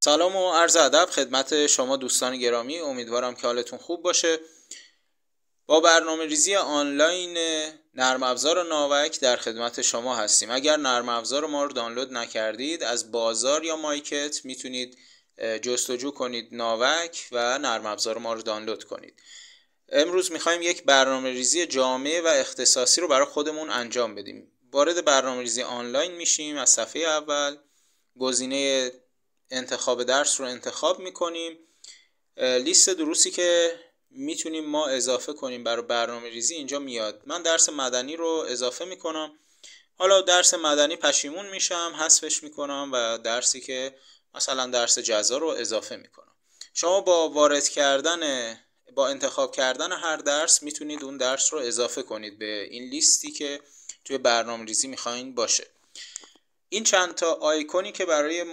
سلام و عرض ادب خدمت شما دوستان گرامی. امیدوارم که حالتون خوب باشه. با برنامه ریزی آنلاین نرم افزار ناوک در خدمت شما هستیم. اگر نرم افزار ما رو دانلود نکردید، از بازار یا مایکت میتونید جستجو کنید ناوک و نرم افزار ما رو دانلود کنید. امروز میخوایم یک برنامه ریزی جامع و اختصاصی رو برای خودمون انجام بدیم. وارد برنامه ریزی آنلاین میشیم. از صفحه اول گزینه انتخاب درس رو انتخاب میکنیم. لیست دروسی که میتونیم ما اضافه کنیم برای برنامه ریزی اینجا میاد. من درس مدنی رو اضافه میکنم. حالا درس مدنی پشیمون میشم، حذفش میکنم و درسی که مثلا درس جزا رو اضافه میکنم. شما با انتخاب کردن هر درس میتونید اون درس رو اضافه کنید به این لیستی که توی برنامه ریزی میخواین باشه. این چند تا آیکونی که برای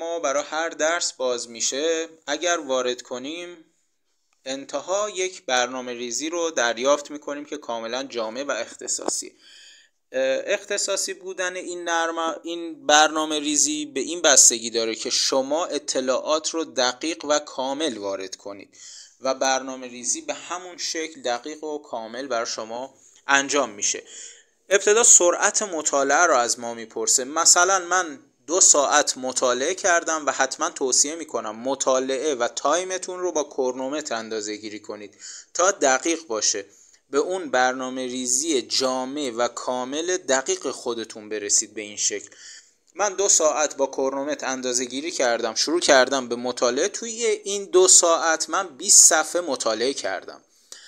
هر درس باز میشه، اگر وارد کنیم انتها یک برنامه ریزی رو دریافت میکنیم که کاملا جامع و اختصاصی بودن این برنامه ریزی به این بستگی داره که شما اطلاعات رو دقیق و کامل وارد کنید و برنامه ریزی به همون شکل دقیق و کامل برای شما انجام میشه. ابتدا سرعت مطالعه رو از ما میپرسه. مثلا من 2 ساعت مطالعه کردم و حتما توصیه میکنم مطالعه و تایمتون رو با کرونومتر اندازه گیری کنید تا دقیق باشه. به اون برنامه ریزی جامع و کامل دقیق خودتون برسید به این شکل. من 2 ساعت با کرونومتر اندازه گیری کردم، شروع کردم به مطالعه. توی این 2 ساعت من 20 صفحه مطالعه کردم.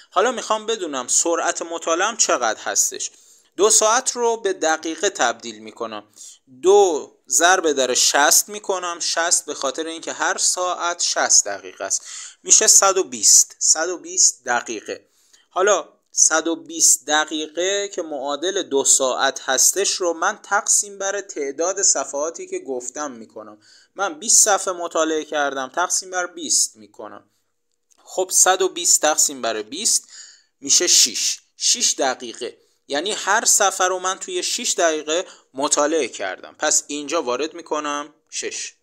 حالا میخوام بدونم سرعت مطالعهم چقدر هستش. 2 ساعت رو به دقیقه تبدیل میکنم. 2 ضرب در 60 میکنم. 60 به خاطر اینکه هر ساعت 60 دقیقه است. میشه 120 دقیقه. حالا 120 دقیقه که معادل 2 ساعت هستش رو من تقسیم بر تعداد صفحاتی که گفتم میکنم. من 20 صفحه مطالعه کردم، تقسیم بر 20 میکنم. خب 120 تقسیم بر 20 میشه 6 دقیقه. یعنی هر صفحه رو من توی 6 دقیقه مطالعه کردم. پس اینجا وارد میکنم 6.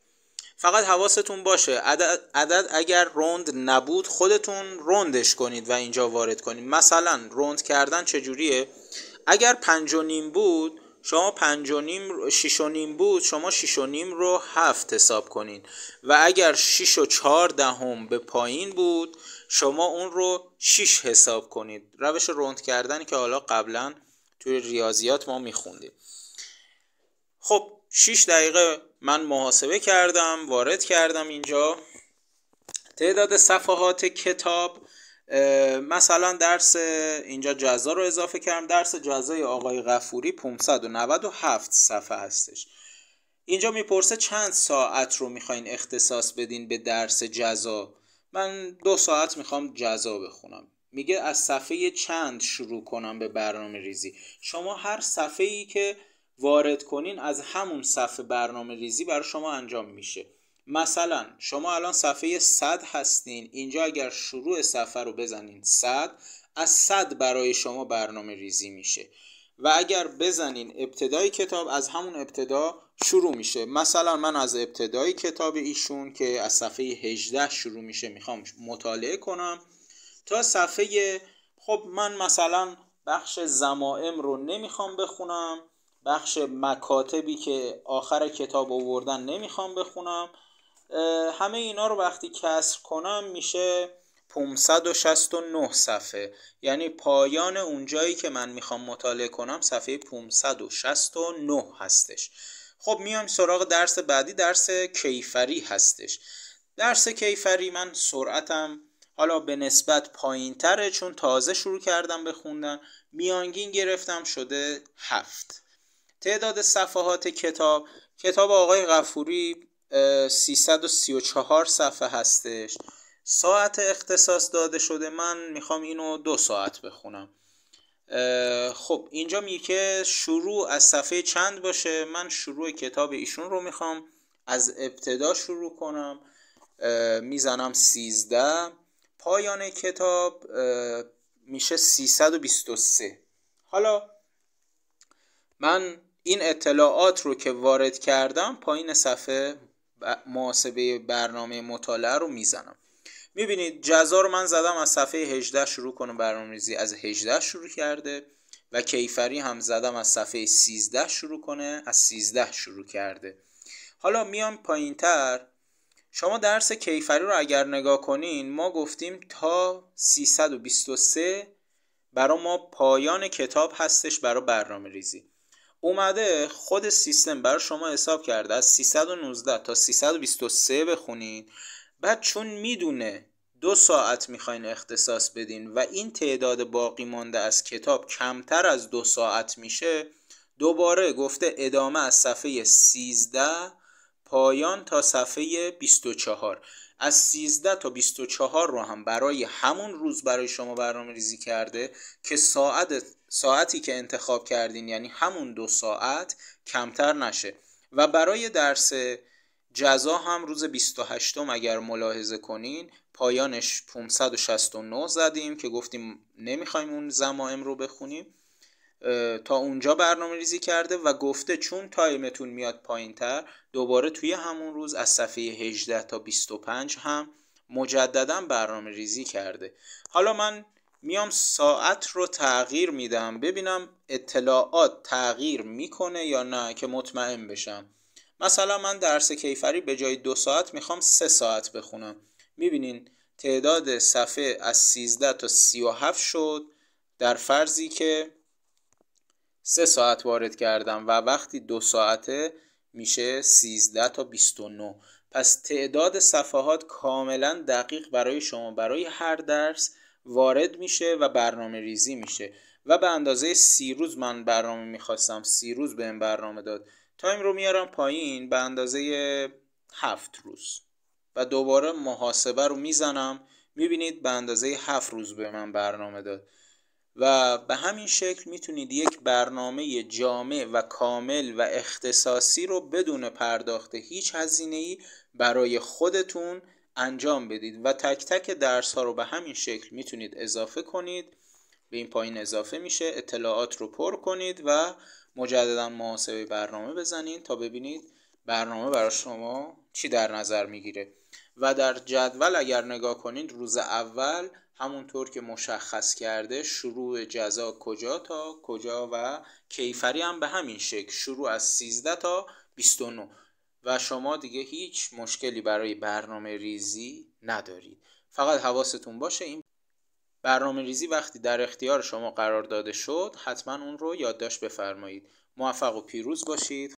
فقط حواستون باشه عدد اگر روند نبود خودتون روندش کنید و اینجا وارد کنید. مثلا روند کردن چجوریه؟ اگر 5.5 بود شما 5.5، 6.5 بود شما 6.5 رو 7 حساب کنین و اگر 6.4 به پایین بود شما اون رو 6 حساب کنید. روش روند کردنی که حالا قبلا توی ریاضیات ما میخوندیم. خب 6 دقیقه من محاسبه کردم، وارد کردم اینجا. تعداد صفحات کتاب، مثلا درس اینجا جزا رو اضافه کردم. درس جزای آقای غفوری 597 صفحه هستش. اینجا میپرسه چند ساعت رو میخواین اختصاص بدین به درس جزا. من 2 ساعت میخوام جزا بخونم. میگه از صفحه چند شروع کنم به برنامه ریزی. شما هر صفحه‌ای که وارد کنین از همون صفحه برنامه ریزی برای شما انجام میشه. مثلا شما الان صفحه 100 هستین. اینجا اگر شروع صفحه رو بزنین 100، از 100 برای شما برنامه ریزی میشه و اگر بزنین ابتدای کتاب از همون ابتدا شروع میشه. مثلا من از ابتدای کتاب ایشون که از صفحه 18 شروع میشه میخوام مطالعه کنم تا صفحه، خب من مثلا بخش ضمائم رو نمیخوام بخونم، بخش مکاتبی که آخر کتاب آوردن نمیخوام بخونم. همه اینا رو وقتی کسر کنم میشه 569 صفحه. یعنی پایان اون جایی که من میخوام مطالعه کنم صفحه 569 هستش. خب میام سراغ درس بعدی. درس کیفری هستش. درس کیفری من سرعتم حالا به نسبت پایین تره چون تازه شروع کردم به خوندن. میانگین گرفتم شده 7. تعداد صفحات کتاب آقای غفوری 334 صفحه هستش. ساعت اختصاص داده شده من میخوام اینو 2 ساعت بخونم. خب اینجا میگه شروع از صفحه چند باشه. من شروع کتاب ایشون رو میخوام از ابتدا شروع کنم. میزنم 13. پایان کتاب میشه 323. حالا من این اطلاعات رو که وارد کردم پایین صفحه محاسبه برنامه مطالعه رو میزنم. میبینید جزا رو من زدم از صفحه 18 شروع کنه، برنامه‌ریزی از 18 شروع کرده و کیفری هم زدم از صفحه 13 شروع کنه، از 13 شروع کرده. حالا میام پایینتر، شما درس کیفری رو اگر نگاه کنین ما گفتیم تا 323 برای ما پایان کتاب هستش برای برنامه ریزی. اومده خود سیستم برای شما حساب کرده از 319 تا 323 بخونین، بعد چون میدونه 2 ساعت میخواین اختصاص بدین و این تعداد باقی مانده از کتاب کمتر از 2 ساعت میشه، دوباره گفته ادامه از صفحه 13 پایان تا صفحه 24. از 13 تا 24 رو هم برای همون روز برای شما برنامه ریزی کرده که ساعتی که انتخاب کردین یعنی همون 2 ساعت کمتر نشه. و برای درس جزا هم روز 28 اگر ملاحظه کنین پایانش 569 زدیم که گفتیم نمیخوایم اون ضمائم رو بخونیم. تا اونجا برنامه ریزی کرده و گفته چون تایمتون میاد پایین تر دوباره توی همون روز از صفحه 18 تا 25 هم مجددا برنامه ریزی کرده. حالا من میام ساعت رو تغییر میدم ببینم اطلاعات تغییر میکنه یا نه که مطمئن بشم. مثلا من درس کیفری به جای 2 ساعت میخوام 3 ساعت بخونم. میبینین تعداد صفحه از 13 تا 37 شد در فرضی که 3 ساعت وارد کردم و وقتی 2 ساعته میشه 13 تا 29. پس تعداد صفحات کاملا دقیق برای شما برای هر درس وارد میشه و برنامه ریزی میشه. و به اندازه 30 روز من برنامه میخواستم، 30 روز بهم برنامه داد. تایم رو میارم پایین به اندازه 7 روز و دوباره محاسبه رو میزنم، میبینید به اندازه 7 روز به من برنامه داد. و به همین شکل میتونید یک برنامه جامع و کامل و اختصاصی رو بدون پرداخت هیچ هزینه‌ای برای خودتون انجام بدید و تک تک درس ها رو به همین شکل میتونید اضافه کنید. به این پایین اضافه میشه، اطلاعات رو پر کنید و مجددا محاسبه برنامه بزنید تا ببینید برنامه برای شما چی در نظر میگیره. و در جدول اگر نگاه کنید روز اول همونطور که مشخص کرده شروع جزا کجا تا کجا و کیفری هم به همین شکل شروع از 13 تا 29 و شما دیگه هیچ مشکلی برای برنامه ریزی ندارید. فقط حواستون باشه این برنامه ریزی وقتی در اختیار شما قرار داده شد حتما اون رو یادداشت بفرمایید. موفق و پیروز باشید.